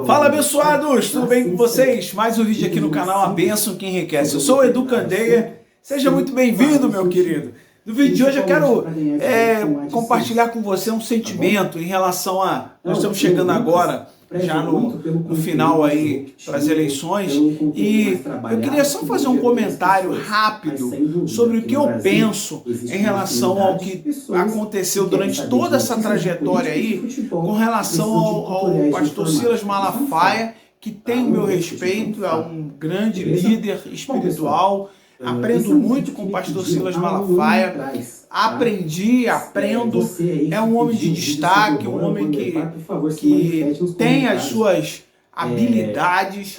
Fala, abençoados! Tudo bem com vocês? Mais um vídeo aqui no canal A Bênção que Enriquece. Eu sou o Edu Candeia. Seja muito bem-vindo, meu querido. No vídeo de hoje eu quero compartilhar com você um sentimento em relação a... Nós estamos chegando agora, já no final aí para as eleições, e eu queria só fazer um comentário rápido sobre o que eu penso em relação ao que aconteceu durante toda essa trajetória aí, com relação ao pastor Silas Malafaia, que tem o meu respeito, é um grande líder espiritual. Aprendo muito com o pastor Silas Malafaia, aprendo, é um homem de destaque, um homem que tem as suas habilidades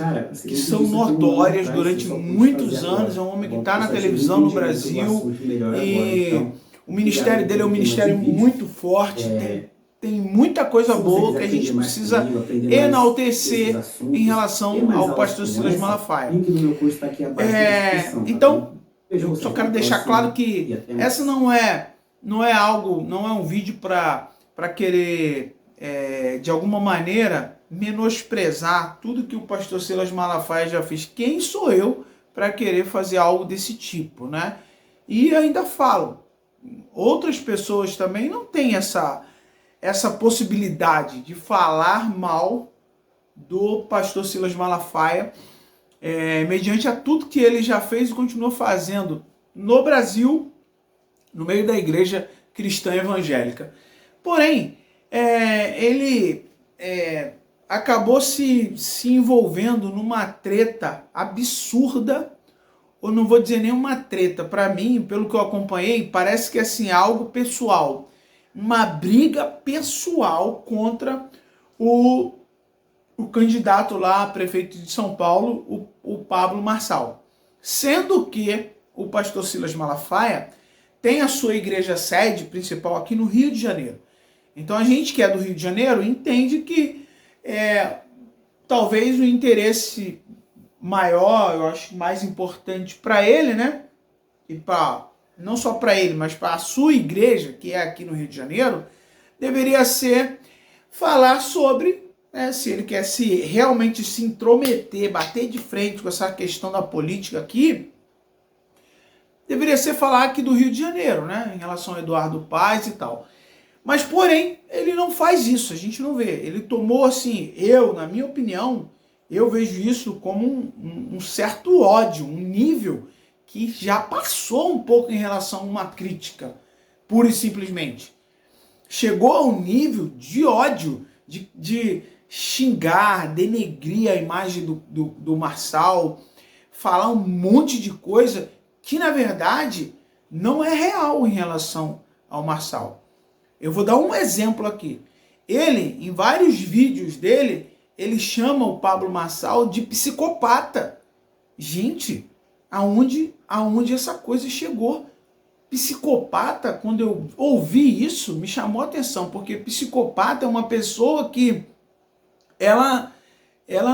que são notórias durante muitos anos, é um homem que está na televisão no Brasil, e o ministério dele é um ministério muito forte, tem muita coisa boa que a gente precisa enaltecer em relação ao pastor Silas Malafaia. Então, eu só quero deixar claro que essa não é um vídeo para querer, de alguma maneira, menosprezar tudo que o pastor Silas Malafaia já fez. Quem sou eu para querer fazer algo desse tipo, né? E ainda falo, outras pessoas também não têm essa possibilidade de falar mal do pastor Silas Malafaia, mediante a tudo que ele já fez e continua fazendo no Brasil, no meio da igreja cristã evangélica. Porém, ele acabou se envolvendo numa treta absurda, ou não vou dizer nenhuma treta, para mim, pelo que eu acompanhei, parece que assim, algo pessoal. Uma briga pessoal contra o candidato lá a prefeito de São Paulo, o Pablo Marçal. Sendo que o pastor Silas Malafaia tem a sua igreja sede principal aqui no Rio de Janeiro. Então a gente que é do Rio de Janeiro entende que talvez o interesse maior, eu acho mais importante para ele, né? E não só para ele, mas para a sua igreja, que é aqui no Rio de Janeiro, deveria ser falar sobre, se ele quer realmente se intrometer, bater de frente com essa questão da política aqui, deveria ser falar aqui do Rio de Janeiro, né, em relação a Eduardo Paes e tal. Mas, porém, ele não faz isso, a gente não vê. Ele tomou, assim, na minha opinião, eu vejo isso como um certo ódio, um nível que já passou um pouco em relação a uma crítica, pura e simplesmente. Chegou ao nível de ódio, de xingar, denegrir a imagem do Marçal, falar um monte de coisa que, na verdade, não é real em relação ao Marçal. Eu vou dar um exemplo aqui. Ele, em vários vídeos dele, ele chama o Pablo Marçal de psicopata. Gente, aonde essa coisa chegou? Psicopata, quando eu ouvi isso, me chamou a atenção, porque psicopata é uma pessoa que ela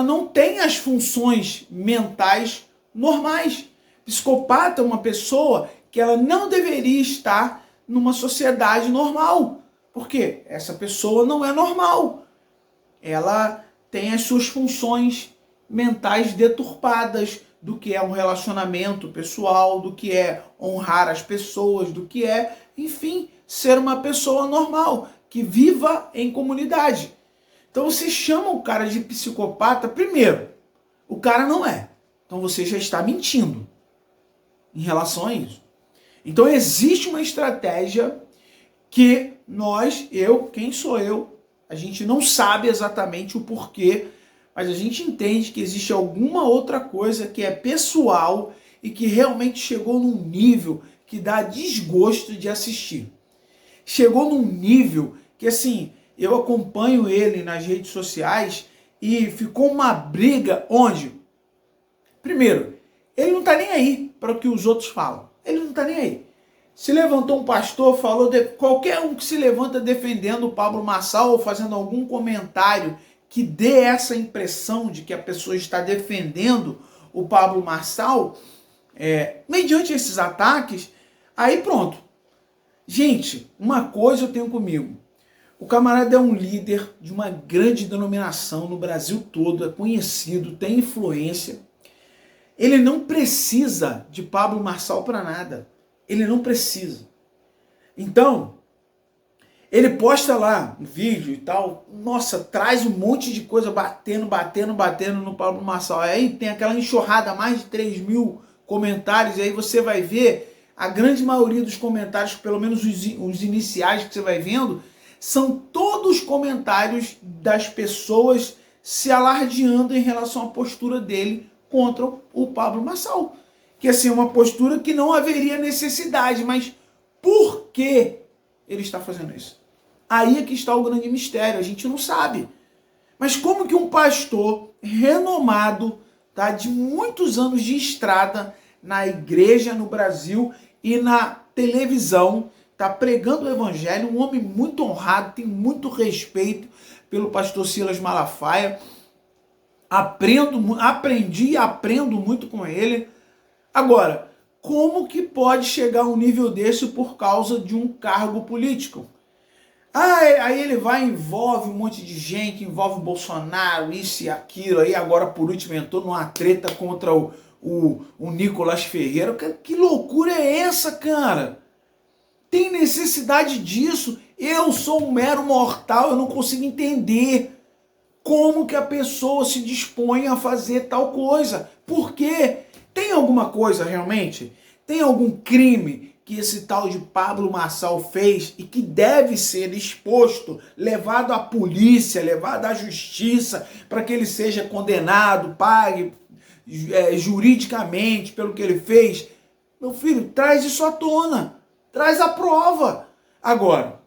não tem as funções mentais normais. Psicopata é uma pessoa que ela não deveria estar numa sociedade normal, porque essa pessoa não é normal. Ela tem as suas funções mentais deturpadas, do que é um relacionamento pessoal, do que é honrar as pessoas, do que é, enfim, ser uma pessoa normal, que viva em comunidade. Então você chama o cara de psicopata, primeiro, o cara não é. Então você já está mentindo em relação a isso. Então existe uma estratégia que quem sou eu, a gente não sabe exatamente o porquê, mas a gente entende que existe alguma outra coisa que é pessoal e que realmente chegou num nível que dá desgosto de assistir. Chegou num nível que, assim, eu acompanho ele nas redes sociais e ficou uma briga onde, primeiro, ele não está nem aí para o que os outros falam. Ele não está nem aí. Se levantou um pastor, falou, qualquer um que se levanta defendendo o Pablo Marçal ou fazendo algum comentário que dê essa impressão de que a pessoa está defendendo o Pablo Marçal, mediante esses ataques, aí pronto. Gente, uma coisa eu tenho comigo. O camarada é um líder de uma grande denominação no Brasil todo, é conhecido, tem influência. Ele não precisa de Pablo Marçal para nada. Ele não precisa. Então, ele posta lá um vídeo e tal, nossa, traz um monte de coisa batendo no Pablo Marçal. Aí tem aquela enxurrada, mais de 3.000 comentários, e aí você vai ver, a grande maioria dos comentários, pelo menos os iniciais que você vai vendo, são todos comentários das pessoas se alardeando em relação à postura dele contra o Pablo Marçal. Que assim, é uma postura que não haveria necessidade, mas por que ele está fazendo isso? Aí é que está o grande mistério, a gente não sabe. Mas como que um pastor renomado, tá, de muitos anos de estrada na igreja no Brasil e na televisão, está pregando o evangelho, um homem muito honrado, tem muito respeito pelo pastor Silas Malafaia, aprendi e aprendo muito com ele. Agora, como que pode chegar a um nível desse por causa de um cargo político? Aí ele vai e envolve um monte de gente, envolve o Bolsonaro, isso e aquilo, aí agora por último entrou numa treta contra o Nicolas Ferreira. Que loucura é essa, cara? Tem necessidade disso? Eu sou um mero mortal, eu não consigo entender como que a pessoa se dispõe a fazer tal coisa. Por quê? Tem alguma coisa realmente? Tem algum crime que esse tal de Pablo Marçal fez e que deve ser exposto, levado à polícia, levado à justiça, para que ele seja condenado, pague juridicamente pelo que ele fez? Meu filho, traz isso à tona. Traz a prova. Agora,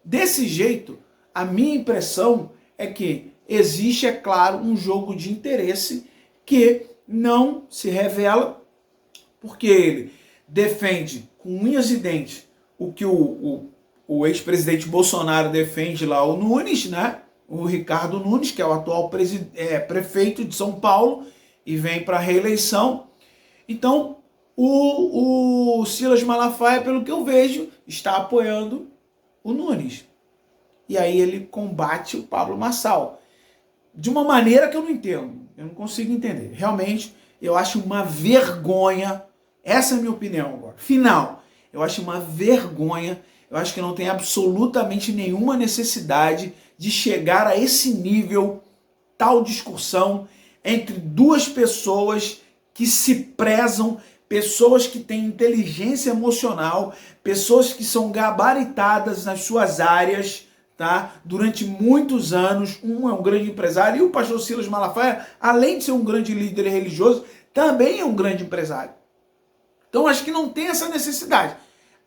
desse jeito, a minha impressão é que existe, é claro, um jogo de interesse que não se revela, porque ele defende com unhas e dentes o que o ex-presidente Bolsonaro defende lá, o Nunes, né? O Ricardo Nunes, que é o atual prefeito de São Paulo e vem para a reeleição. Então, o Silas Malafaia, pelo que eu vejo, está apoiando o Nunes. E aí ele combate o Pablo Marçal. De uma maneira que eu não entendo. Eu não consigo entender. Realmente, eu acho uma vergonha. Essa é a minha opinião agora. Final. Eu acho uma vergonha. Eu acho que não tem absolutamente nenhuma necessidade de chegar a esse nível, tal discussão entre duas pessoas que se prezam, pessoas que têm inteligência emocional, pessoas que são gabaritadas nas suas áreas, tá? Durante muitos anos. Um é um grande empresário e o pastor Silas Malafaia, além de ser um grande líder religioso, também é um grande empresário. Então acho que não tem essa necessidade,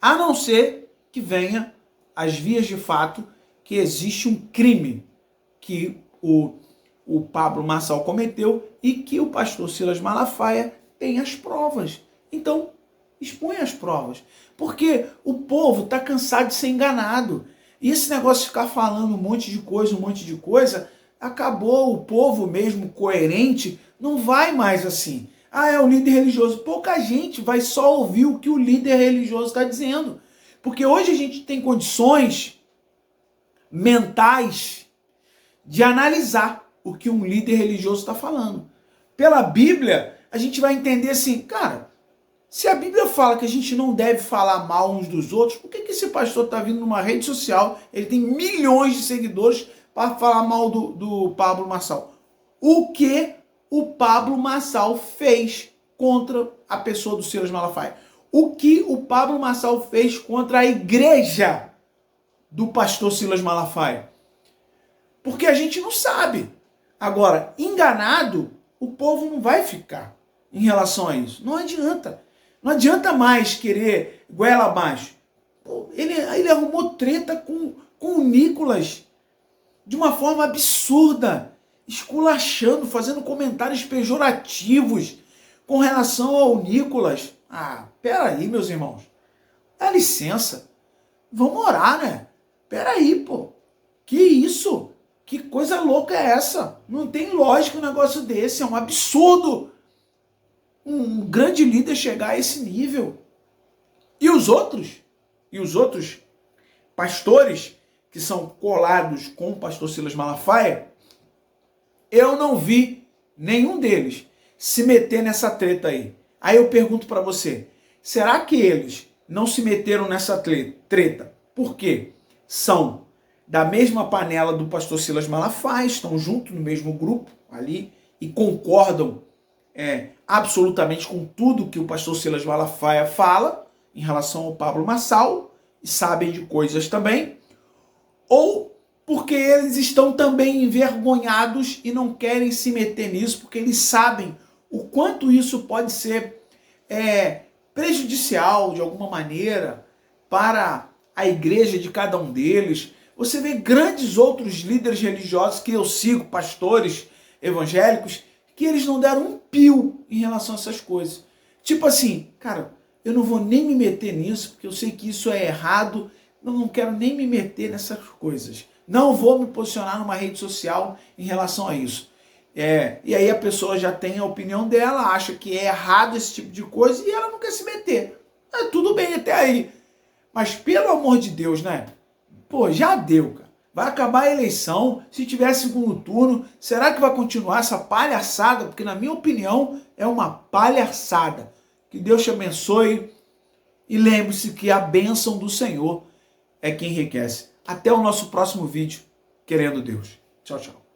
a não ser que venha as vias de fato que existe um crime que o Pablo Marçal cometeu e que o pastor Silas Malafaia tem as provas. Então, expõe as provas. Porque o povo está cansado de ser enganado. E esse negócio de ficar falando um monte de coisa, acabou. O povo mesmo coerente não vai mais assim. É o líder religioso. Pouca gente vai só ouvir o que o líder religioso está dizendo. Porque hoje a gente tem condições mentais de analisar o que um líder religioso está falando. Pela Bíblia, a gente vai entender assim, cara, se a Bíblia fala que a gente não deve falar mal uns dos outros, por que esse pastor está vindo numa rede social, ele tem milhões de seguidores para falar mal do Pablo Marçal? O que o Pablo Marçal fez contra a pessoa do Silas Malafaia? O que o Pablo Marçal fez contra a igreja do pastor Silas Malafaia? Porque a gente não sabe. Agora, enganado, o povo não vai ficar em relação a isso. Não adianta. Não adianta mais querer goela abaixo. Ele arrumou treta com o Nicolas de uma forma absurda, esculachando, fazendo comentários pejorativos com relação ao Nicolas. Peraí, meus irmãos. Dá licença. Vamos orar, né? Peraí, pô. Que isso? Que coisa louca é essa? Não tem lógica um negócio desse. É um absurdo um grande líder chegar a esse nível. E os outros pastores que são colados com o pastor Silas Malafaia, eu não vi nenhum deles se meter nessa treta aí. Aí eu pergunto para você, será que eles não se meteram nessa treta? Por quê? São da mesma panela do pastor Silas Malafaia, estão juntos no mesmo grupo ali e concordam absolutamente com tudo que o pastor Silas Malafaia fala em relação ao Pablo Marçal e sabem de coisas também, ou porque eles estão também envergonhados e não querem se meter nisso, porque eles sabem o quanto isso pode ser prejudicial de alguma maneira para a igreja de cada um deles. Você vê grandes outros líderes religiosos que eu sigo, pastores evangélicos, que eles não deram um pio em relação a essas coisas. Tipo assim, cara, eu não vou nem me meter nisso, porque eu sei que isso é errado, eu não quero nem me meter nessas coisas. Não vou me posicionar numa rede social em relação a isso. E aí a pessoa já tem a opinião dela, acha que é errado esse tipo de coisa e ela não quer se meter. Tudo bem até aí. Mas pelo amor de Deus, né? Pô, já deu, cara. Vai acabar a eleição, se tiver segundo turno, será que vai continuar essa palhaçada? Porque na minha opinião é uma palhaçada. Que Deus te abençoe e lembre-se que a bênção do Senhor é que enriquece. Até o nosso próximo vídeo, querendo Deus. Tchau, tchau.